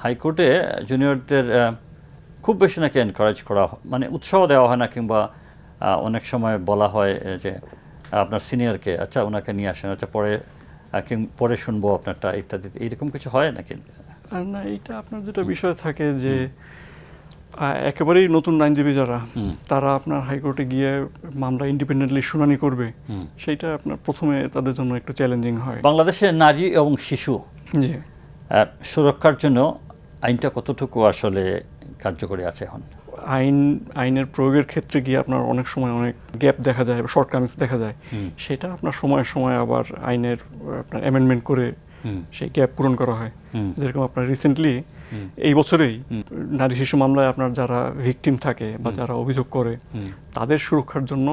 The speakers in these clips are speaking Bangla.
হাইকোর্টে জুনিয়রদের খুব বেশি নাকি এনকারেজ করা মানে উৎসাহ দেওয়া হয় না, কিংবা অনেক সময় বলা হয় যে আপনার সিনিয়রকে আচ্ছা ওনাকে নিয়ে আসেন, আচ্ছা পরে শুনবো আপনারটা ইত্যাদি, এইরকম কিছু হয় নাকি? না, এটা আপনার যেটা বিষয় থাকে যে একেবারেই নতুন আইনজীবী যারা, তারা আপনার হাইকোর্টে গিয়ে মামলা ইন্ডিপেন্ডেন্টলি শুনানি করবে, সেইটা আপনার প্রথমে তাদের জন্য একটু চ্যালেঞ্জিং হয়। বাংলাদেশের নারী এবং শিশু জি সুরক্ষার জন্য আইনটা কতটুকু আসলে কার্যকরী আছে এখন? আইনের প্রয়োগের ক্ষেত্রে গিয়ে আপনার অনেক সময় অনেক গ্যাপ দেখা যায়, শর্টকামিংস দেখা যায়, সেটা আপনার সময় সময় আবার আইনের আপনার অ্যামেন্ডমেন্ট করে সেই গ্যাপ পূরণ করা হয়। যেরকম আপনার রিসেন্টলি এই বছরেই নারী শিশু মামলায় আপনার যারা ভিকটিম থাকে বা যারা অভিযোগ করে, তাদের সুরক্ষার জন্য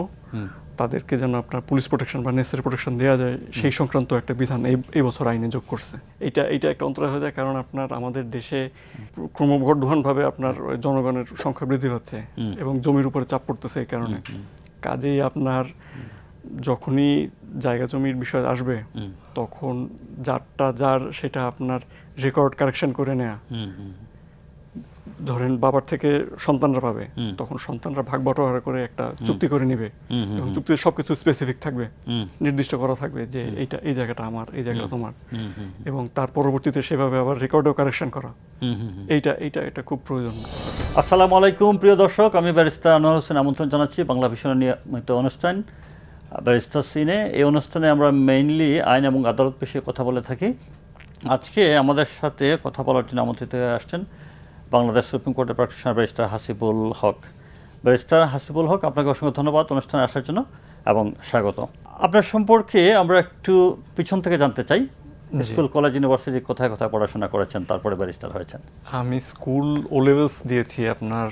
তাদেরকে যেন আপনার পুলিশ প্রোটেকশন বা নেসেসারি প্রোটেকশন দেওয়া যায়, সেই সংক্রান্ত একটা বিধান এই বছর আইনে যোগ করছে। এটা একটা অন্তরায় হয়ে যায়, কারণ আপনার আমাদের দেশে ক্রমবর্ধমানভাবে আপনার জনগণের সংখ্যা বৃদ্ধি পাচ্ছে এবং জমির উপরে চাপ পড়তেছে এই কারণে। কাজেই আপনার যখনই জায়গা জমির বিষয় আসবে, তখন যার সেটা আপনার রেকর্ড কারেকশন করে নেয়া, ধরেন বাবার থেকে সন্তানরা পাবে, তখন সন্তানরা ভাগ বটোয়ারা করে একটা চুক্তি করে নিবে, এবং চুক্তিতে সবকিছু স্পেসিফিক থাকবে, নির্দিষ্ট করা থাকবে যে এইটা এই জায়গাটা আমার, এই জায়গাটা তোমার, এবং তার পরবর্তীতে সেভাবে আবার রেকর্ডও কারেকশন করা, এটা খুব প্রয়োজন। আসসালামু আলাইকুম প্রিয় দর্শক, আমি ব্যারিস্টার আনোয়ার হোসেন আমন্ত্রণ জানাচ্ছি বাংলা ভিশনের নিয়মিত অনুষ্ঠান ব্যারিস্টার সিনে। এই অনুষ্ঠানে আমরা মেইনলি আইন এবং আদালত বিষয়ে কথা বলে থাকি। আজকে আমাদের সাথে কথা বলার জন্য আমন্ত্রিত হয়ে আসছেন বাংলাদেশ সুপ্রিম কোর্টের প্র্যাকটিশনার ব্যারিস্টার হাসিবুল হক। ব্যারিস্টার হাসিবুল হক, আপনাকে অসংখ্য ধন্যবাদ অনুষ্ঠানে আসার জন্য এবং স্বাগত। আপনার সম্পর্কে আমরা একটু পিছন থেকে জানতে চাই। স্কুল, কলেজ, ইউনিভার্সিটি কোথায় কোথায় পড়াশোনা করেছেন, তারপরে ব্যারিস্টার হয়েছেন? আমি স্কুল ও লেভেলস দিয়েছি আপনার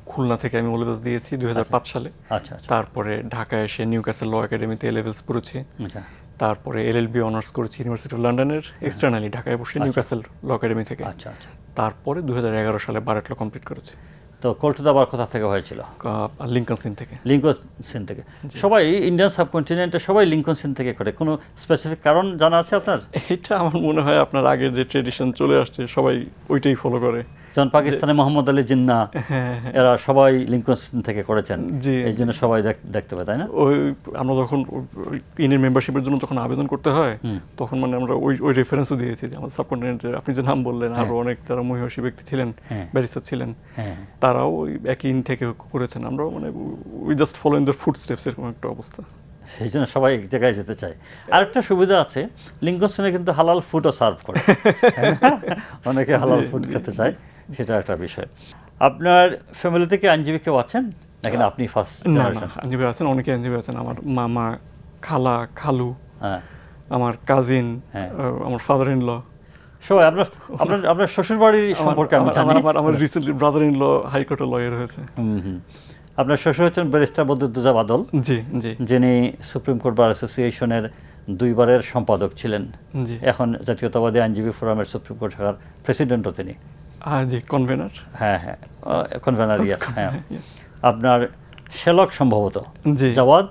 খুলনা থেকে, আমি ও লেভেলস দিয়েছি 2005 সালে। আচ্ছা। তারপরে ঢাকায় এসে নিউক্যাসল ল একাডেমিতে এ লেভেলস পড়েছি। আচ্ছা। তারপরে এলএলবি অনার্স করেছি ইউনিভার্সিটি অফ লন্ডনের, এক্সটার্নালি ঢাকায় বসে নিউক্যাসল ল একাডেমি থেকে। আচ্ছা। তারপরে 2011 সালে বারেট ল কমপ্লিট করেছি। তো কলকাতা আবার কোথা থেকে হয়েছিল? লিঙ্কন সিন থেকে। লিঙ্কন সিন থেকে। সবাই ইন্ডিয়ান সাবকন্টিনেন্টে সবাই লিঙ্কন সিন থেকে করে, কোনো স্পেসিফিক কারণ জানা আছে আপনার? এটা আমার মনে হয় আপনার আগের যে ট্রেডিশন চলে আসছে সবাই ওইটাই ফলো করে। যেমন পাকিস্তানে মোহাম্মদ আলী জিন্নাহ, এরা সবাই লিঙ্কন সিন থেকে করেছেন, এই জন্য সবাই দেখতে পায়, তাই না? ওই আমরা যখন ইনের মেম্বারশিপের জন্য যখন আবেদন করতে হয়, তখন মানে আমরা ওই রেফারেন্সও দিয়েছি যে আমাদের সাবকন্টিনেন্টের আপনি যে নাম বললেন, আরো অনেক যারা মহিষী ব্যক্তি ছিলেন, ব্যারিস্টার ছিলেন, তারাও ওই একই ইন থেকে করেছেন। আমরাও মানে we just follow in the footsteps, এরকম একটা অবস্থা। সেই জন্য সবাই এক জায়গায় যেতে চায়। আরেকটা সুবিধা আছে, লিঙ্কন সিনে কিন্তু হালাল ফুডও সার্ভ করে, অনেকে হালাল ফুড খেতে চায়, সেটা একটা বিষয়। আপনার ফ্যামিলিতে কি আইনজীবী কেউ আছেন নাকি আপনি ফার্স্ট? না, আইনজীবী আছেন, অনেকে আইনজীবী আছেন। আমার মামা, খালা, খালু, আমার কাজিন, আমার ফাদার ইন ল, সবাই। আপনার শ্বশুর বাড়ির সম্পর্কে আমি জানি। আমার রিসেন্টলি ব্রাদার ইন ল হাইকোর্টের লয়ার হয়েছে। আপনার শ্বশুর হচ্ছেন ব্যারিস্টার বদরুদ্দোজা বাদল, যিনি সুপ্রিম কোর্ট বার অ্যাসোসিয়েশনের 2 বারের সম্পাদক ছিলেন। এখন জাতীয়তাবাদী আইনজীবী ফোরামের সুপ্রিম কোর্ট শাখার প্রেসিডেন্টও তিনি। কনভেনার। হ্যাঁ, কনভেনার। হ্যাঁ। আপনার শ্যালক সম্ভবত জাওয়াদ,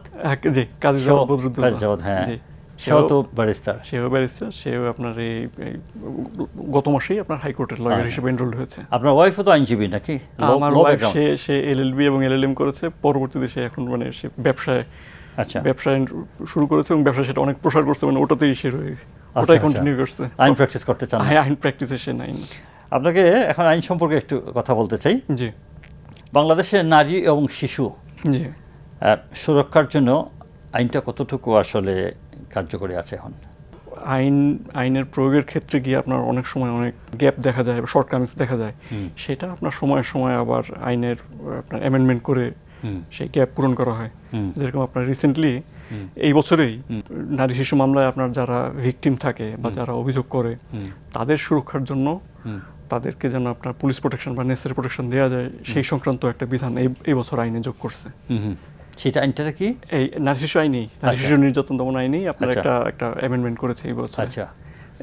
কাজী জাওয়াদ বদরুদ্দোজা। জাওয়াদ, হ্যাঁ, সেও তো ব্যারিস্টার। সেও আপনার এই গত মাসেই আপনার হাইকোর্টের লয়ার হিসেবে এনরোলড হয়েছে। আপনার ওয়াইফও তো আইনজীবী নাকি? আমার ওয়াইফ সে এলএলবি এবং এলএলএম করেছে, পরবর্তীতে সে এখন মানে সে ব্যবসায় শুরু করেছে এবং ব্যবসা সেটা অনেক প্রসার করছে, মানে ওটাতেই সে ওটাই কন্টিনিউ করছে। আইন প্র্যাকটিস করতে চান? হ্যাঁ, আইন প্র্যাকটিসে সে নাই। আপনাকে এখন আইন সম্পর্কে একটু কথা বলতে চাই। জি। বাংলাদেশের নারী এবং শিশু সুরক্ষার জন্য আইনটা কতটুকু আসলে কার্যকরী আছে এখন? আইনের প্রয়োগের ক্ষেত্রে গিয়ে আপনার অনেক সময় অনেক গ্যাপ দেখা যায়, শর্টকামিংস দেখা যায়, সেটা আপনার সময় সময় আবার আইনের আপনার অ্যামেন্ডমেন্ট করে সেই গ্যাপ পূরণ করা হয়। যেরকম আপনার রিসেন্টলি এই বছরেই নারী শিশু মামলায় আপনার যারা ভিকটিম থাকে বা যারা অভিযোগ করে, তাদের সুরক্ষার জন্য তাদেরকে যেন আপনার পুলিশ প্রোটেকশন বা নেসেসারি প্রোটেকশন দেওয়া যায়, সেই সংক্রান্ত একটা বিধান এই বছর আইনে যোগ করছে। সেটা আইনটা কি? এই নারী শিশু আইনেই, নারী শিশু নির্যাতন দমন আইনেই আপনার একটা অ্যামেন্ডমেন্ট করেছে এই বছর। আচ্ছা।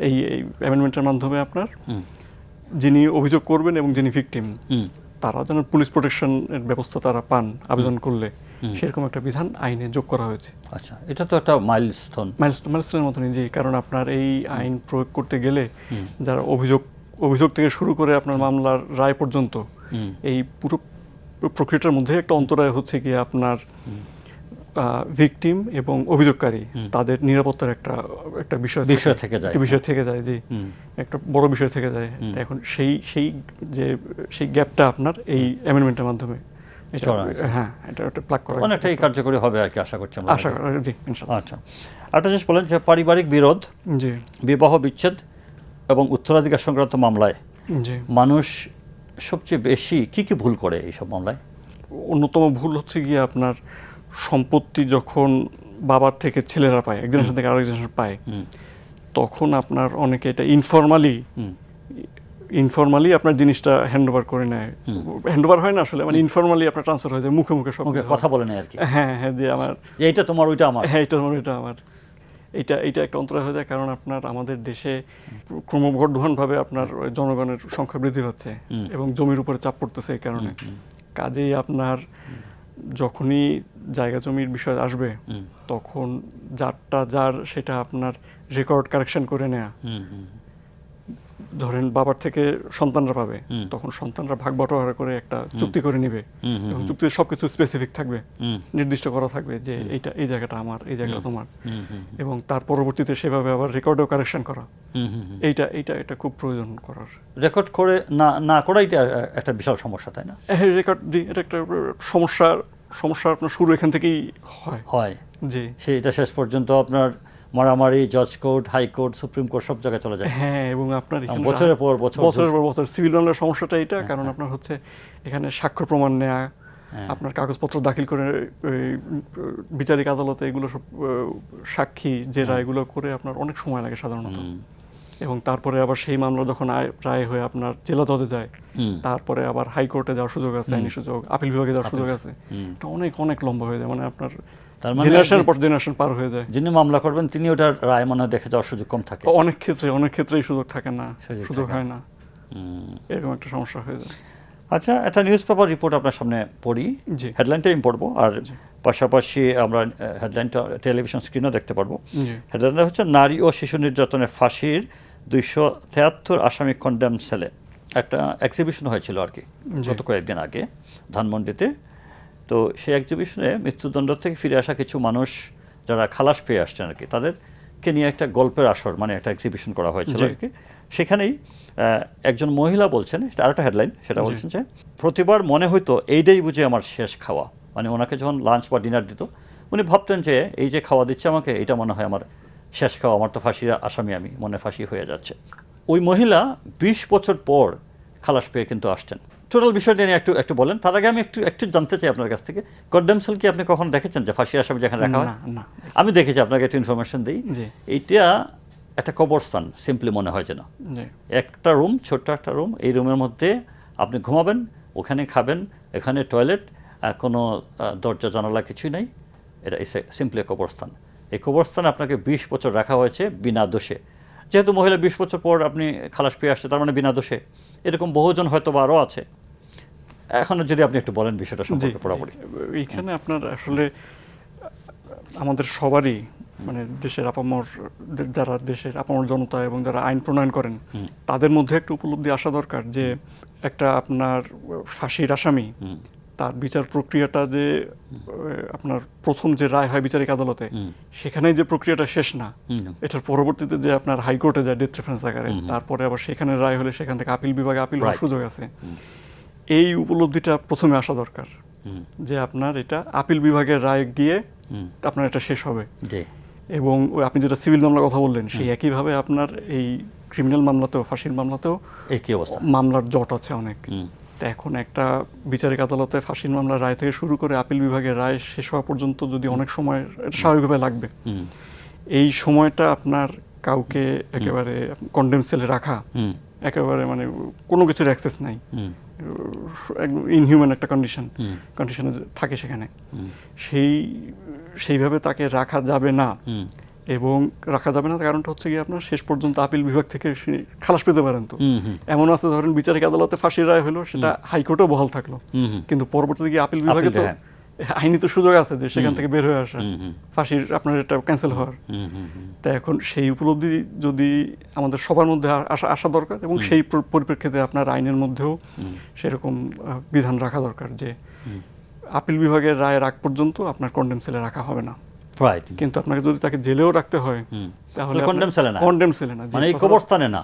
এই অ্যামেন্ডমেন্টের মাধ্যমে আপনার যিনি অভিযোগ করবেন এবং যিনি ভিকটিম, তারা যেন পুলিশ প্রোটেকশনের ব্যবস্থা তারা পান আবেদন করলে, সেরকম একটা বিধান আইনে যোগ করা হয়েছে। আচ্ছা, এটা তো একটা মাইলস্টোনের মতনই। জি, কারণ আপনার এই আইন প্রয়োগ করতে গেলে যারা অভিযোগ অভিযোগ থেকে শুরু করে আপনার মামলার রায় পর্যন্ত হুম। এই পুরো প্রক্রিয়াটার মধ্যে একটা অন্তরায় হচ্ছে কি আপনার ভিকটিম এবং অভিযোগকারী তাদের নিরাপত্তার একটা একটা বিষয় থেকে যায়। একটা বিষয় থেকে যায়, জি, হুম। একটা বড় বিষয় থেকে যায়। তো এখন সেই গ্যাপটা আপনার এই অ্যামেন্ডমেন্টের মাধ্যমে এটা, করা হয়েছে। হ্যাঁ, এটা একটা প্লাগ করা অনেকটাই কার্যকরী হবে আর কি আশা করছি আমরা। আশা করা, জি, ইনশাআল্লাহ। আচ্ছা, একটা জিনিস বলেন যে পারিবারিক বিরোধ, জি, বিবাহ বিচ্ছেদ এবং উত্তরাধিকার সংক্রান্ত মামলায় জি। মানুষ সবচেয়ে বেশি কি কি ভুল করে এইসব মামলায়? অন্যতম ভুল হচ্ছে গিয়ে আপনার সম্পত্তি যখন বাবার থেকে ছেলেরা পায়, এক জেনারেশন থেকে আরেক জেনারেশন পায়, তখন আপনার অনেকে এটা ইনফরমালি আপনার জিনিসটা হ্যান্ড ওভার করে নেয়। হ্যান্ড ওভার হয় না আসলে, মানে ইনফরমালি আপনার ট্রান্সফার হয়ে যায়, মুখে মুখে সব মুখে কথা বলে নেয় আর কি। হ্যাঁ, হ্যাঁ, যে আমার যে এইটা তোমার, ওইটা আমার। হ্যাঁ, এটা আমার, এটা আমার। এটা একটা অন্তরায় হয়ে যায়, কারণ আপনার আমাদের দেশে ক্রমবর্ধমানভাবে আপনার জনগণের সংখ্যা বৃদ্ধি হচ্ছে এবং জমির উপরে চাপ পড়তেছে এই কারণে। কাজেই আপনার যখনই জায়গা জমির বিষয় আসবে তখন যার সেটা আপনার রেকর্ড কারেকশন করে নেয়া। ধরেন বাবার থেকে সন্তানরা পাবে, তখন সন্তানরা ভাগ বটোয়ারা করে একটা চুক্তি করে নিবে এবং চুক্তিতে সবকিছু স্পেসিফিক থাকবে, নির্দিষ্ট করা থাকবে যে এইটা, এই জায়গাটা আমার, এই জায়গাটা তোমার, এবং তার পরবর্তীতে সেভাবে আবার রেকর্ডও কারেকশন করা। এটা খুব প্রয়োজন করার। রেকর্ড করে না করাই একটা বিশাল সমস্যা, তাই না? হ্যাঁ, রেকর্ড, জি, এটা একটা সমস্যা আপনার শুরু এখান থেকেই হয়। জি, সেটা শেষ পর্যন্ত আপনার মারামারি, জজ কোর্ট, হাইকোর্ট, সুপ্রিম কোর্ট সব জায়গায় চলে যায়। হ্যাঁ, এবং আপনার বছরের পর বছর সিভিল মামলার সমস্যাটা এটা, কারণ আপনার হচ্ছে এখানে সাক্ষ্য প্রমাণ নেয়া, আপনার কাগজপত্র দাখিল করে বিচারিক আদালতে এগুলো সব সাক্ষী জেরা এগুলো করে আপনার অনেক সময় লাগে সাধারণত। এবং তারপরে আবার সেই মামলা যখন রায় হয়ে আপনার জেলা জজে যায়, তারপরে আবার হাইকোর্টে যাওয়ার সুযোগ আছে, আইনি সুযোগ, আপিল বিভাগে যাওয়ার সুযোগ আছে, এটা অনেক অনেক লম্বা হয়ে যায়। মানে আপনার জেনারেশনের পর জেনারেশন পার হয়ে যায়। যিনি মামলা করবেন তিনি ওটার রায় মনে দেখে যাওয়ার সুযোগ কম থাকে। অনেক ক্ষেত্রেই সুযোগ থাকে না, সুযোগ হয় না, এরকম একটা সমস্যা হয়ে যায়। আচ্ছা, একটা নিউজ পেপার রিপোর্ট আপনার সামনে পড়ি, হেডলাইনটা আমি পড়বো, আর পাশাপাশি আমরা হেডলাইনটা টেলিভিশন স্ক্রিনেও দেখতে পারবো। হেডলাইনটা হচ্ছে নারী ও শিশু নির্যাতনের ফাঁসির 273 আসামি কন্ডেম সেলে। একটা এক্সিবিশন হয়েছিল আর কি গত কয়েকদিন আগে ধানমন্ডিতে। তো সেই এক্সিবিশনে মৃত্যুদণ্ড থেকে ফিরে আসা কিছু মানুষ যারা খালাস পেয়ে আসছেন আর কি, তাদেরকে নিয়ে একটা গল্পের আসর, মানে একটা এক্সিবিশন করা হয়েছিল আর কি। সেখানেই একজন মহিলা বলছেন, আরেকটা হেডলাইন, সেটা বলছেন যে প্রতিবার মনে হইতো এইটাই বুঝে আমার শেষ খাওয়া। মানে ওনাকে যখন লাঞ্চ বা ডিনার দিত, উনি ভাবতেন যে এই যে খাওয়া দিচ্ছে আমাকে, এটা মনে হয় আমার শেষ খাওয়া, আমার তো ফাঁসির আসামি, আমি মনে ফাঁসি হয়ে যাচ্ছে। ওই মহিলা 20 বছর পর খালাস পেয়ে কিন্তু আসছেন। টোটাল বিষয়টা নিয়ে একটু বলেন। তার আগে আমি একটু জানতে চাই আপনার কাছ থেকে, কন্ডেম সেল কি আপনি কখন দেখেছেন যে ফাঁসি আসামি যেখানে রাখা হয়? না, আমি দেখেছি, আপনাকে একটু ইনফরমেশন দিই। এইটা একটা কবরস্থান সিম্পলি মনে হয় যেন। একটা রুম, ছোট্ট একটা রুম, এই রুমের মধ্যে আপনি ঘুমাবেন, ওখানে খাবেন, এখানে টয়লেট, কোনো দরজা জানালা কিছুই নাই। এটা সিম্পলি কবরস্থান। এই কবরস্থানে আপনাকে 20 বছর রাখা হয়েছে বিনা দোষে। যেহেতু মহিলা 20 বছর পর আপনি খালাস পেয়ে আসছে, তার মানে বিনা দোষে। এরকম বহুজন হয়তো বা আরও আছে। এখন যদি আপনি একটু বলেন বিষয়টা সম্পর্কে পুরোপুরি। এইখানে আপনার আসলে আমাদের সবারই, মানে দেশের আপামর, যারা দেশের আপামর জনতা এবং যারা আইন প্রণয়ন করেন, তাদের মধ্যে একটা উপলব্ধি আসা দরকার যে একটা আপনার ফাঁসির আসামি, তার বিচার প্রক্রিয়াটা যে আপনার প্রথম যে রায় হয় বিচারিক আদালতে, সেখানেই যে প্রক্রিয়াটা শেষ না, এটার পরবর্তীতে যে আপনার হাইকোর্টে যায় ডেথ রেফারেন্স আকারে, তারপরে আবার সেখানে রায় হলে সেখান থেকে আপিল বিভাগে আপিল হওয়ার সুযোগ আছে। এই উপলব্ধিটা প্রথমে আসা দরকার যে আপনার এটা আপিল বিভাগের রায় গিয়ে আপনার এটা শেষ হবে। এবং আপনি যেটা সিভিল মামলার কথা বললেন, সেই একইভাবে আপনার এই ক্রিমিনাল মামলাতেও, ফাঁসির মামলাতেও একই অবস্থা, মামলার জট আছে অনেক। তো এখন একটা বিচারিক আদালতে ফাঁসির মামলার রায় থেকে শুরু করে আপিল বিভাগের রায় শেষ হওয়া পর্যন্ত যদি অনেক সময় স্বাভাবিকভাবে লাগবে, এই সময়টা আপনার কাউকে একেবারে কন্ডেম সেলে রাখা, একেবারে মানে কোনো কিছুর অ্যাক্সেস নাই, ইনহিউম্যান একটা কন্ডিশনে থাকে সেখানে, সেইভাবে তাকে রাখা যাবে না। এবং রাখা যাবে না কারণটা হচ্ছে কি আপনার শেষ পর্যন্ত আপিল বিভাগ থেকে খালাস পেতে পারেন। তো এমন আছে, ধরেন বিচারিক আদালতে ফাঁসির রায় হলো, সেটা হাইকোর্টেও বহাল থাকলো, কিন্তু পরবর্তীতে গিয়ে আপিল বিভাগে তো আইনি তো সুযোগ আছে যে সেখান থেকে বের হয়ে আসা, ফাঁসির আপনার এটা ক্যান্সেল হওয়ার। তা এখন সেই উপলব্ধি যদি আমাদের সবার মধ্যে আসা দরকার, এবং সেই পরিপ্রেক্ষিতে আপনার আইনের মধ্যেও সেরকম বিধান রাখা দরকার যে আপিল বিভাগের রায়ের আগ পর্যন্ত আপনার কন্ডেম সেলে রাখা হবে না, রাইট, কিন্তু আপনাকে যদি তাকে জেলেও রাখতে হয় তাহলে কন্ডেম সেলে না, কন্ডেম সেলে না, মানে এই কবরস্থানে না,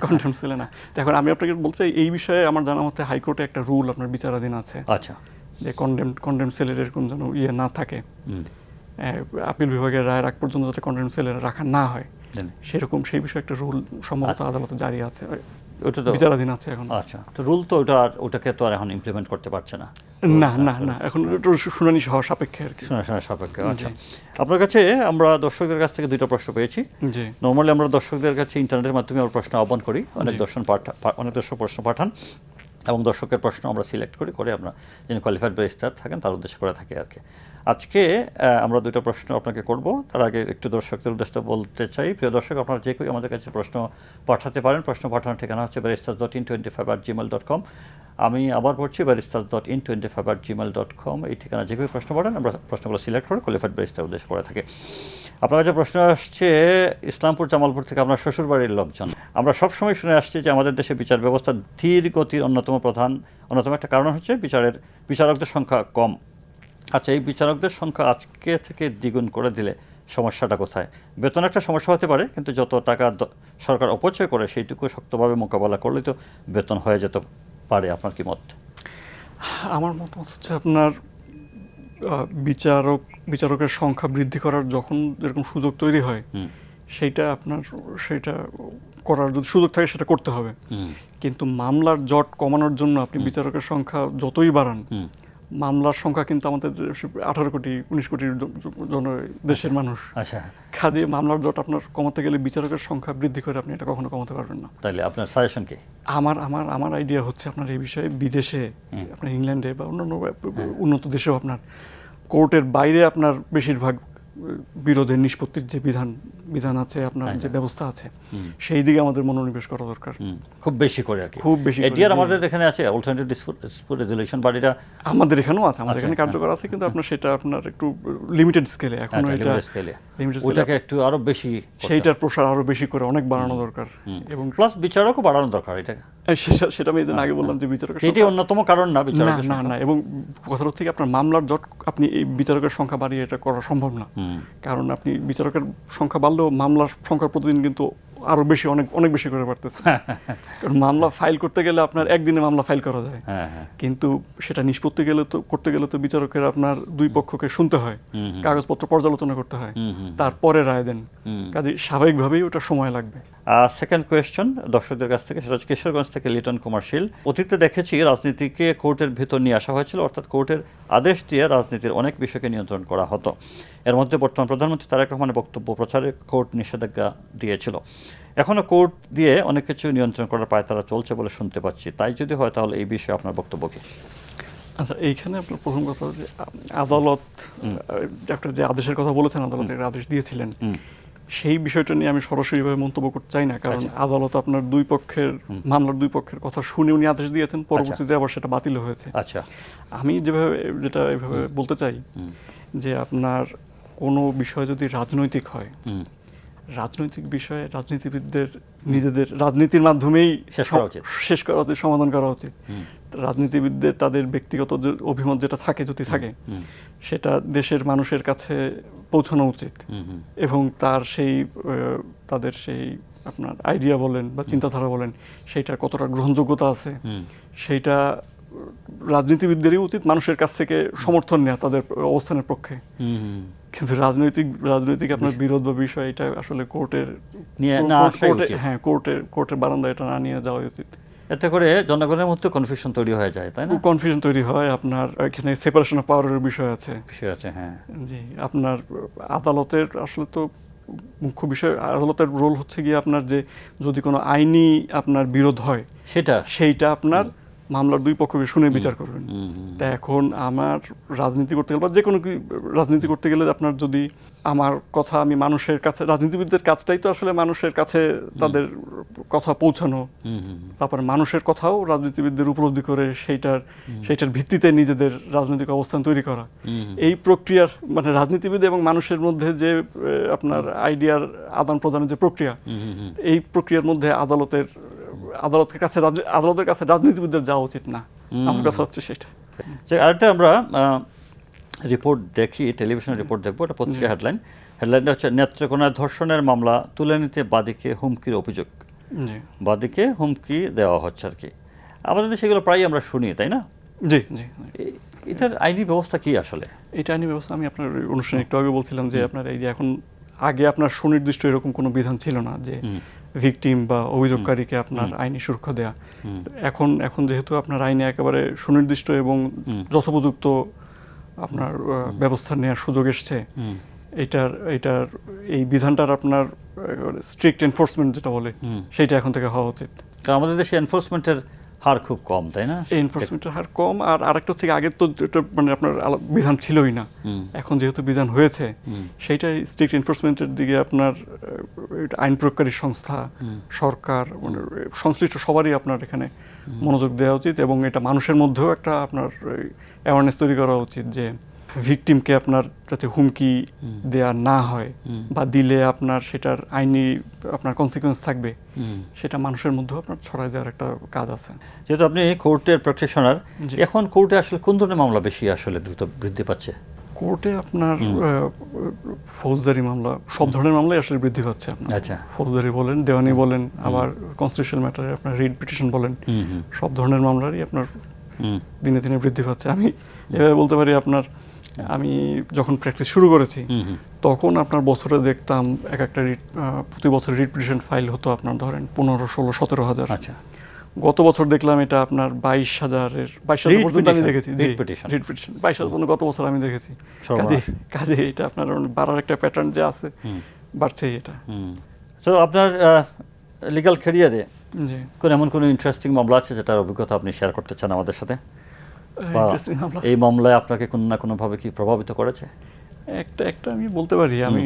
কন্ডেম সেলে না। এখন আমি আপনাকে বলছি এই বিষয়ে আমার জানা মতে হাইকোর্টে একটা রুল আপনার বিচারাধীন আছে, আচ্ছা, যে কন্ডেম সেলের এরকম যেন ইয়ে না থাকে, আপিল বিভাগের রায়ের আগ পর্যন্ত যাতে কন্ডেম সেলে রাখা না হয়, সেরকম সেই বিষয়ে একটা রুল সম্ভবত আদালতে জারি আছে, ওটা তো বিচারাধীন আছে এখন। আচ্ছা, তো রুল তো ওটাকে তো আর এখন ইমপ্লিমেন্ট করতে পারছে না, না এখন শুনানি সহ সাপেক্ষে আর কি, শোনা সাপেক্ষে। আচ্ছা, আপনার কাছে আমরা দর্শকদের কাছ থেকে 2টা প্রশ্ন পেয়েছি। জি, নর্মালি আমরা দর্শকদের কাছে ইন্টারনেটের মাধ্যমে আমরা প্রশ্ন আহ্বান করি, অনেক দর্শক প্রশ্ন পাঠান, এবং দর্শকের প্রশ্ন আমরা সিলেক্ট করে আমরা যিনি কোয়ালিফাইড ব্যারিস্টার থাকেন তার উদ্দেশ্যে করে থাকি আর কি। আজকে আমরা 2টা প্রশ্ন আপনাকে করব, তার আগে একটু দর্শকদের উদ্দেশ্যে বলতে চাই, প্রিয় দর্শক আপনারা যে কেউ আমাদের কাছে প্রশ্ন পাঠাতে পারেন। প্রশ্ন পাঠানোর ঠিকানা হচ্ছে barristers.in25@gmail.com। আমি আবার বলছি barristers.in25@gmail.com, এই ঠিকানা যে কেউ প্রশ্ন পাঠান, আমরা প্রশ্নগুলো সিলেক্ট করে কোয়ালিফাইড ব্যারিস্টার উদ্দেশ্যে করে থাকি। আপনার কাছে প্রশ্ন আসছে ইসলামপুর জামালপুর থেকে, আপনার শ্বশুরবাড়ির লোকজন। আমরা সবসময় শুনে আসছি যে আমাদের দেশে বিচার ব্যবস্থা ধীর গতির অন্যতম একটা কারণ হচ্ছে বিচারকদের সংখ্যা কম। আচ্ছা, এই বিচারকদের সংখ্যা আজকে থেকে দ্বিগুণ করে দিলে সমস্যাটা কোথায়? বেতন একটা সমস্যা হতে পারে, কিন্তু যত টাকা সরকার অপচয় করে সেইটুকু শক্তভাবে মোকাবেলা করলে তো বেতন হয়ে যেতে পারে। আপনার কি মত? আমার মতামত হচ্ছে আপনার বিচারকের সংখ্যা বৃদ্ধি করার যখন এরকম সুযোগ তৈরি হয়, সেইটা করার যদি সুযোগ থাকে সেটা করতে হবে, কিন্তু মামলার জট কমানোর জন্য আপনি বিচারকের সংখ্যা যতই বাড়ান, মামলার সংখ্যা কিন্তু আমাদের 18 কোটি 19 কোটির দেশের মানুষ, আচ্ছা, কাজে মামলার জট আপনার কমাতে গেলে বিচারকের সংখ্যা বৃদ্ধি করে আপনি এটা কখনো কমাতে পারবেন না। তাহলে আপনার সাজেশন কি? আমার আইডিয়া হচ্ছে আপনার এই বিষয়ে বিদেশে, আপনার ইংল্যান্ডে বা অন্যান্য উন্নত দেশেও আপনার কোর্টের বাইরে আপনার বেশিরভাগ বিরোধের নিষ্পত্তির যে বিধান আছে, আপনার যে ব্যবস্থা আছে, সেই দিকে আমাদের মনোনিবেশ করা দরকার, খুব বেশি করে আর কি। খুব বেশি এটিআর আমাদের এখানে আছে, অল্টারনেটিভ ডিসপুট রেজুলেশন বডিটা আমাদের এখানেও আছে, আমাদের এখানে কার্যকর আছে, কিন্তু আপনার সেটা আপনার একটু লিমিটেড স্কেলে এখনো, এটা ওটাকে একটু আরো বেশি, সেইটার প্রসার আরো বেশি করে অনেক বাড়ানো দরকার, এবং প্লাস বিচারকও বাড়ানো দরকার। এটাকে সেটা আমি আগে বললাম যে বিচারকের এটি অন্যতম কারণ না বিচারকের না, এবং কথা হচ্ছে কি আপনার মামলার জট আপনি এই বিচারকের সংখ্যা বাড়িয়ে এটা করা সম্ভব না, কারণ আপনি বিচারকের সংখ্যা বাড়লেও মামলার সংখ্যা প্রতিদিন কিন্তু আরো বেশি, অনেক বেশি করে বাড়তেছে। কারণ মামলা ফাইল করতে গেলে আপনার একদিনে মামলা ফাইল করা যায়, কিন্তু সেটা নিষ্পত্তি করতে গেলে তো বিচারকের আপনার দুই পক্ষকে শুনতে হয়, কাগজপত্র পর্যালোচনা করতে হয়, তারপরে রায় দেন, কাজে স্বাভাবিকভাবেই ওটা সময় লাগবে। সেকেন্ড কোয়েশ্চন দর্শকদের কাছ থেকে, সেটা হচ্ছে কিশোরগঞ্জ থেকে লিটন কুমার শীল। অতীতে দেখেছি রাজনীতিকে কোর্টের ভিতর নিয়ে আসা হয়েছিল, অর্থাৎ কোর্টের আদেশ দিয়ে রাজনীতির অনেক বিষয়কে নিয়ন্ত্রণ করা হতো। এর মধ্যে বর্তমান প্রধানমন্ত্রী তারেক রহমানের বক্তব্য প্রচারে কোর্ট নিষেধাজ্ঞা দিয়েছিল। এখনও কোর্ট দিয়ে অনেক কিছু নিয়ন্ত্রণ করার পায়তারা চলছে বলে শুনতে পাচ্ছি, তাই যদি হয় তাহলে এই বিষয়ে আপনার বক্তব্য কি? আচ্ছা, এইখানে আপনার প্রথম কথা যে আদালত একটা যে আদেশের কথা বলেছেন, আদালত একটা আদেশ দিয়েছিলেন, সেই বিষয়টা নিয়ে আমি সরাসরিভাবে মন্তব্য করতে চাই না, কারণ আদালত আপনার মামলার দুই পক্ষের কথা শুনে উনি আদেশ দিয়েছেন, পরবর্তীতে আবার সেটা বাতিল হয়েছে। আচ্ছা, আমি যেটা এইভাবে বলতে চাই যে আপনার কোনো বিষয় যদি রাজনৈতিক হয়, রাজনৈতিক বিষয়ে রাজনীতিবিদদের নিজেদের রাজনীতির মাধ্যমেই শেষ করা উচিত, সমাধান করা উচিত। রাজনীতিবিদদের তাদের ব্যক্তিগত অভিমত যেটা যদি থাকে সেটা দেশের মানুষের কাছে পৌঁছানো উচিত, এবং তাদের সেই আপনার আইডিয়া বলেন বা চিন্তাধারা বলেন, সেইটার কতটা গ্রহণযোগ্যতা আছে, সেইটা রাজনীতিবিদদেরই উচিত মানুষের কাছ থেকে সমর্থন নেওয়া তাদের অবস্থানের পক্ষে। কিন্তু রাজনৈতিক আপনার বিরোধ বা বিষয়, এটা আসলে কোর্টের বারান্দায় এটা না নিয়ে যাওয়া উচিত। এতে করে জনগণের মধ্যে কনফিউশন তৈরি হয়ে যায়, তাই না? কনফিউশন তৈরি হয়, আপনার এখানে সেপারেশন অফ পাওয়ারের বিষয় আছে। হ্যাঁ জি, আপনার আদালতের আসলে তো মুখ্য বিষয়, আদালতের রোল হচ্ছে গিয়ে আপনার যে যদি কোনো আইনি আপনার বিরোধ হয় সেইটা আপনার মামলার দুই পক্ষকে শুনে বিচার করবেন। তা এখন আমার রাজনীতি করতে গেলে বা যে কোনো রাজনীতি করতে গেলে আপনার যদি আমার কথা আমি মানুষের কাছে, রাজনীতিবিদদের কাজটাই তো আসলে মানুষের কাছে তাদের কথা পৌঁছানো, তারপরে মানুষের কথাও রাজনীতিবিদদের উপলব্ধি করে সেইটার ভিত্তিতে নিজেদের রাজনৈতিক অবস্থান তৈরি করা। এই প্রক্রিয়ার মানে রাজনীতিবিদ এবং মানুষের মধ্যে যে আপনার আইডিয়ার আদান প্রদানের যে প্রক্রিয়া, এই প্রক্রিয়ার মধ্যে আদালতের কাছে রাজনীতিবিদদের যাওয়া উচিত না, আমার কাছে হচ্ছে সেটা। আরেকটা আমরা রিপোর্ট দেখি, টেলিভিশন রিপোর্ট দেখবো, এটা পত্রিকা হেডলাইনটা হচ্ছে নেত্রকোনায় ধর্ষণের মামলা তুলে নিতে বাদীকে হুমকির অভিযোগ। বাদীকে হুমকি দেওয়া হচ্ছে আর কি। আমাদের দেশে এগুলো প্রায় আমরা শুনি, তাই না? জি জি। এটার আইনি ব্যবস্থা কি আসলে? এটা আইনি ব্যবস্থা আমি আপনার অনুষ্ঠানে একটু আগে বলছিলাম যে আপনার এই যে এখন আগে আপনার সুনির্দিষ্ট এরকম কোনো বিধান ছিল না যে ভিকটিম বা অভিযোগকারীকে আপনার আইনি সুরক্ষা দেয়া। এখন যেহেতু আপনার আইনে একেবারে সুনির্দিষ্ট এবং যথোপযুক্ত আপনার ব্যবস্থা নেওয়ার সুযোগ এসছে, এইটার এই বিধানটার আপনার স্ট্রিক্ট এনফোর্সমেন্ট যেটা বলে সেইটা এখন থেকে হওয়া উচিত। কারণ আমাদের দেশে এনফোর্সমেন্টের হার খুব কম, তাই না? এনফোর্সমেন্টের হার কম, আর আরেকটা হচ্ছে আগের তো এটা মানে আপনার বিধান ছিলই না, এখন যেহেতু বিধান হয়েছে সেইটাই স্ট্রিক্ট এনফোর্সমেন্টের দিকে আপনার আইন প্রয়োগকারী সংস্থা, সরকার, মানে সংশ্লিষ্ট সবারই আপনার এখানে মনোযোগ দেওয়া উচিত এবং এটা মানুষের মধ্যেও একটা আপনার অ্যাওয়ারনেস তৈরি করা উচিত যে ভিকটিমকে আপনার যাতে হুমকি দেয়া না হয় বা দিলে আপনার সেটার আইনি আপনার কনসিকুয়েন্স থাকবে, সেটা মানুষের মধ্যেও আপনার ছড়াই দেওয়ার একটা কাজ আছে। যেহেতু আপনি কোর্টের প্র্যাকটিশনার, এখন কোর্টে আসলে কোন ধরনের মামলা বেশি আসলে দ্রুত বৃদ্ধি পাচ্ছে? কোর্টে আপনার ফৌজদারি মামলা, সব ধরনের মামলাই আসলে বৃদ্ধি পাচ্ছে আপনার। আচ্ছা, ফৌজদারি বলেন, দেওয়ানি বলেন, আবার কনস্টিটিউশনাল ম্যাটারে আপনার রিট পিটিশন বলেন, সব ধরনের মামলারই আপনার দিনে দিনে বৃদ্ধি পাচ্ছে। আমি এভাবে বলতে পারি আপনার, আমি যখন প্র্যাকটিস শুরু করেছি তখন আপনার বছরে দেখতাম একটা রিট, প্রতি বছর রিট পিটিশন ফাইল হতো আপনার ধরেন 15, 16, 17,000। আচ্ছা, গত বছর দেখলাম এটা আপনার 22,000 পর্যন্ত আমি দেখেছি। রিট পিটিশন 22,000 পর্যন্ত গত বছর আমি দেখেছি। কাজে এটা আপনার বাড়ার একটা প্যাটার্ন যে আছে, বাড়ছেই এটা। তো আপনার লিগ্যাল ক্যারিয়ারে এমন কোনো ইন্টারেস্টিং মামলা আছে যেটার অভিজ্ঞতা আপনি শেয়ার করতে চান আমাদের সাথে? এই মামলায় আপনাকে কোনো না কোনোভাবে কি প্রভাবিত করেছে? একটা আমি বলতে পারি, আমি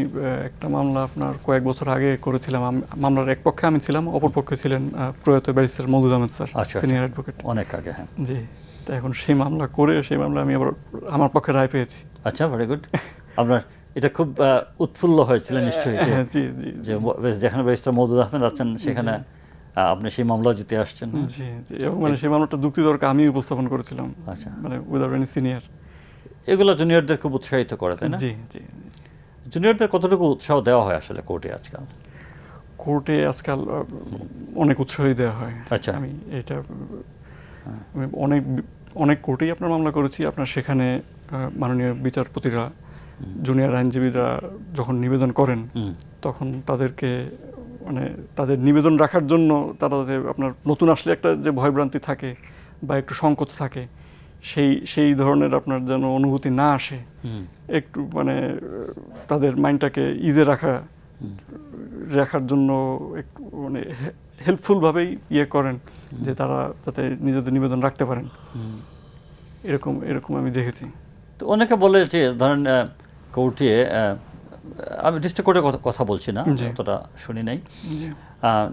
একটা মামলা আপনার কয়েক বছর আগে করেছিলাম। মামলার এক পক্ষে আমি ছিলাম, অপর পক্ষে ছিলেন প্রয়াত barrister Moudud Ahmed sir, senior advocate. অনেক আগে, হ্যাঁ। জি, তো এখন সেই মামলা আমি আবার আমার পক্ষে রায় পেয়েছি। আচ্ছা, ভেরি গুড। আপনার এটা খুব উৎফুল্ল হয়েছিল নিশ্চয়ই জি জি, যে যেখানে ব্যারিস্টার মওদুদ আহমেদ আছেন সেখানে আপনি সেই মামলা জিতে আসছেন। জি জি, এবং মানে সেই মামলাটা যুক্তিতর্ক আমি উপস্থাপন করেছিলাম, আচ্ছা, মানে উইদাউট এনি সিনিয়র। এগুলো জুনিয়রদের খুব উৎসাহিত করে, তাই না? জি জি। জুনিয়রদের কতটুকু উৎসাহ দেওয়া হয় আসলে কোর্টে আজকাল? কোর্টে আজকাল অনেক উৎসাহই দেওয়া হয়। আচ্ছা, আমি এটা অনেক কোর্টেই আপনার মামলা করেছি। আপনার সেখানে মাননীয় বিচারপতিরা, জুনিয়র আইনজীবীরা যখন নিবেদন করেন তখন তাদেরকে মানে তাদের নিবেদন রাখার জন্য তারা আপনার নতুন আসলে একটা যে ভয়ভ্রান্তি থাকে বা একটু সংকোচ থাকে, সেই ধরনের আপনার যেন অনুভূতি না আসে, একটু মানে তাদের মাইন্ডটাকে ইজে রাখার জন্য একটু মানে হেল্পফুলভাবেই করেন যে তারা যাতে নিজেদের নিবেদন রাখতে পারেন। এরকম আমি দেখেছি। তো অনেকে বলে যে ধরেন কোর্টে, আমি ডিস্ট্রিক্ট কোর্টের কথা বলছি না, অতটা শুনি নাই।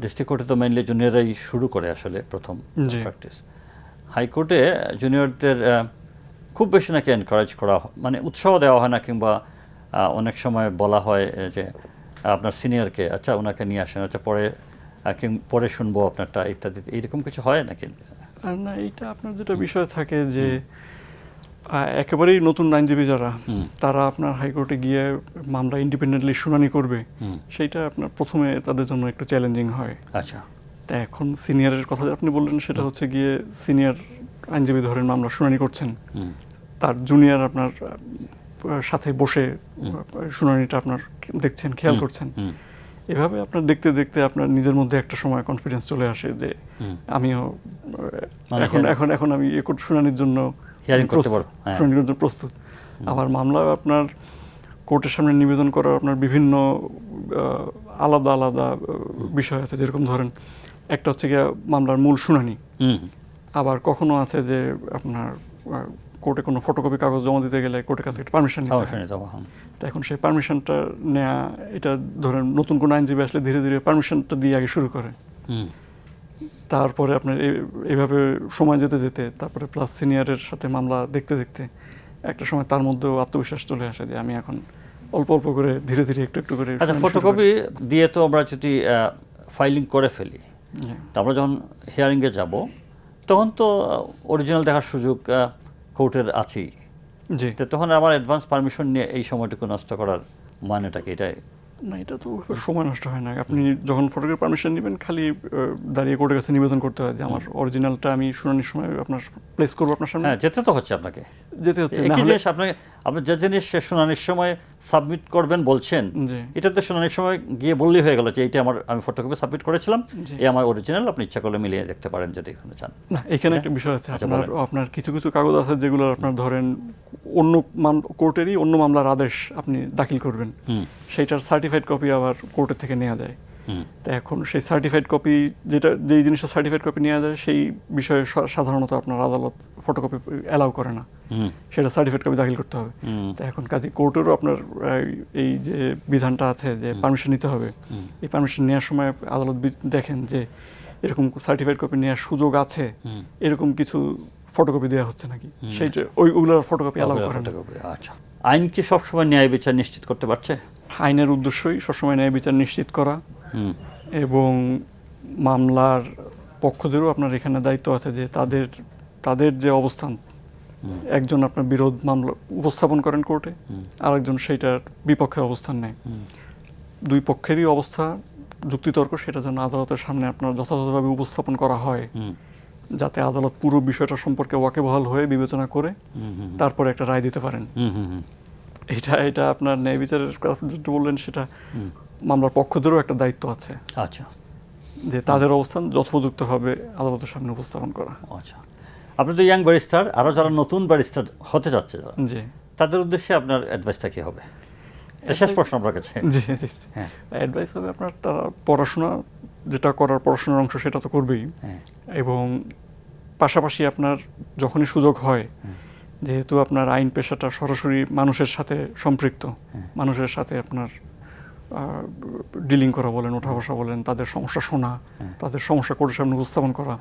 ডিস্ট্রিক্ট কোর্টে তো মেইনলি জুনিয়ররাই শুরু করে আসলে প্রথম প্র্যাকটিস। হাইকোর্টে জুনিয়রদের খুব বেশি নাকি এনকারেজ করা, মানে উৎসাহ দেওয়া হয় না, কিংবা অনেক সময় বলা হয় যে আপনার সিনিয়রকে, আচ্ছা ওনাকে নিয়ে আসেন, আচ্ছা পরে শুনবো আপনারটা, ইত্যাদি। এইরকম কিছু হয় নাকি? না, এইটা আপনার যেটা বিষয় থাকে যে একেবারেই নতুন আইনজীবী যারা, তারা আপনার হাইকোর্টে গিয়ে মামলা ইন্ডিপেন্ডেন্টলি শুনানি করবে, সেইটা আপনার প্রথমে তাদের জন্য একটু চ্যালেঞ্জিং হয়। আচ্ছা, তা এখন সিনিয়রের কথা আপনি বললেন, সেটা হচ্ছে গিয়ে সিনিয়র আইনজীবী ধরেন মামলা শুনানি করছেন, তার জুনিয়র আপনার সাথে বসে শুনানিটা আপনার দেখছেন, খেয়াল করছেন। এভাবে আপনার দেখতে দেখতে আপনার নিজের মধ্যে একটা সময় কনফিডেন্স চলে আসে যে আমিও এখন আমি শুনানির জন্য প্রস্তুত। আবার মামলা আপনার কোর্টের সামনে নিবেদন করার আপনার বিভিন্ন আলাদা আলাদা বিষয় আছে। যেরকম ধরেন একটা হচ্ছে গিয়ে মামলার মূল শুনানি, আবার কখনো আছে যে আপনার কোর্টে কোনো ফটোকপি কাগজ জমা দিতে গেলে কোর্টের কাছে একটা পারমিশন নিতে হয়। তো এখন সেই পারমিশনটা নেওয়া, এটা ধরেন নতুন কোনো আইনজীবী আসলে ধীরে ধীরে পারমিশনটা দিয়ে আগে শুরু করে, তারপরে আপনার এইভাবে সময় যেতে যেতে তারপরে প্লাস সিনিয়রের সাথে মামলা দেখতে দেখতে একটা সময় তার মধ্যেও আত্মবিশ্বাস চলে আসে যে আমি এখন অল্প অল্প করে ধীরে ধীরে একটু একটু করে। আচ্ছা, ফটোকপি দিয়ে তো আমরা যদি ফাইলিং করে ফেলি, তারপরে যখন হিয়ারিংয়ে যাব তখন তো অরিজিনাল দেখার সুযোগ কোর্টের আছেই। জি, তো তখন আমার অ্যাডভান্স পারমিশন নিয়ে এই সময়টুকু নষ্ট করার মানেটা কি? এটাই না, এটা তো সময় নষ্ট হয় না। আপনি যখন ফটোগ্রাফি পারমিশন নেবেন খালি দাঁড়িয়ে কোর্টের কাছে নিবেদন করতে হয় যে আমার অরিজিনালটা আমি শুনানির সময় আপনার প্লেস করবো আপনার সামনে। হ্যাঁ, যেতে তো হচ্ছে আপনাকে, যেতে হচ্ছে। একই জিনিস আপনাকে, আপনি যে জিনিস শুনানির সময় সাবমিট করবেন বলছেন, এটা তো শুনানির সময় গিয়ে বললেই হয়ে গেল যে এইটা আমি ফটোকপি সাবমিট করেছিলাম, এই আমার অরিজিনাল, আপনি ইচ্ছা করলে মিলিয়ে দেখতে পারেন যদি এখানে চান। না, এখানে একটা বিষয় আছে, আপনার কিছু কিছু কাগজ আছে যেগুলো আপনার ধরেন অন্য কোর্টেরই অন্য মামলার আদেশ আপনি দাখিল করবেন, সেইটার সার্টিফাইড কপি আবার কোর্টের থেকে নেওয়া যায়। তো এখন সেই সার্টিফাইড কপি, যেই জিনিসটা সার্টিফাইড কপি নেওয়া যায় সেই বিষয়ে সাধারণত আপনার আদালত ফটোকপি অ্যালাউ করে না, সেটা সার্টিফাইড কপি দাখিল করতে হবে। তো এখন কাজে কোর্টেরও আপনার এই যে বিধানটা আছে যে পারমিশন নিতে হবে, এই পারমিশন নেওয়ার সময় আদালত দেখেন যে এরকম সার্টিফাইড কপি নেওয়ার সুযোগ আছে, এরকম কিছু ফটোকপি দেওয়া হচ্ছে নাকি, সেইটা ওইগুলোর ফটোকপি অ্যালাউ করে না। আচ্ছা, আইন কি সবসময় ন্যায় বিচার নিশ্চিত করতে পারছে? আইনের উদ্দেশ্যই সবসময় ন্যায় বিচার নিশ্চিত করা, এবং মামলার পক্ষদেরও আপনার এখানে দায়িত্ব আছে যে তাদের যে অবস্থান, একজন আপনার বিরোধ মামলা উপস্থাপন করেন কোর্টে, আরেকজন সেইটার বিপক্ষে অবস্থান নেয়। দুই পক্ষেরই অবস্থা যুক্তিতর্ক সেটা যেন আদালতের সামনে আপনার যথাযথভাবে উপস্থাপন করা হয়, যাতে আদালত পুরো বিষয়টা সম্পর্কে ওয়াকিবহাল হয়ে বিবেচনা করে তারপরে একটা রায় দিতে পারেন। এটা আপনার ন্যায় বিচারের কথা যেটা বললেন, সেটা মামলার পক্ষদেরও একটা দায়িত্ব আছে। আচ্ছা, যে তাদের অবস্থান যথোপযুক্তভাবে আদালতের সামনে উপস্থাপন করা। আচ্ছা, আপনি তো ইয়াং ব্যারিস্টার, আরও যারা নতুন ব্যারিস্টার হতে যাচ্ছে জি, তাদের উদ্দেশ্যে আপনার অ্যাডভাইসটা কি হবে? শেষ প্রশ্ন আপনার কাছে। জি জি, অ্যাডভাইস হবে আপনার তারা পড়াশোনা যেটা করার পড়াশোনার অংশ সেটা তো করবেই, এবং পাশাপাশি আপনার যখনই সুযোগ হয়, যেহেতু আপনার আইন পেশাটা সরাসরি মানুষের সাথে সম্পৃক্ত, মানুষের সাথে আপনার ডিলিং করা বলেন, ওঠা বসা বলেন, তাদের সমস্যা শোনা, তাদের সমস্যা কোর্টের সামনে উপস্থাপন করা,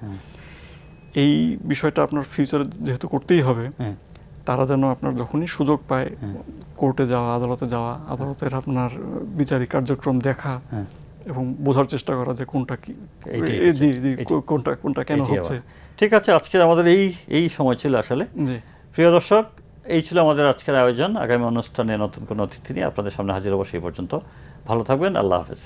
এই বিষয়টা আপনার ফিউচারে যেহেতু করতেই হবে, তারা যেন আপনার যখনই সুযোগ পায় কোর্টে যাওয়া, আদালতে যাওয়া, আদালতের আপনার বিচারিক কার্যক্রম দেখা এবং বোঝার চেষ্টা করা যে কোনটা কি, জি জি, কোনটা কেন হচ্ছে। ঠিক আছে, আজকের আমাদের এই সময় ছিল আসলে। জি, প্রিয় দর্শক, এই ছিল আমাদের আজকের আয়োজন। আগামী অনুষ্ঠানে নতুন কোনো অতিথি নিয়ে আপনাদের সামনে হাজির হবো। সেই পর্যন্ত ভালো থাকবেন। আল্লাহ হাফেজ।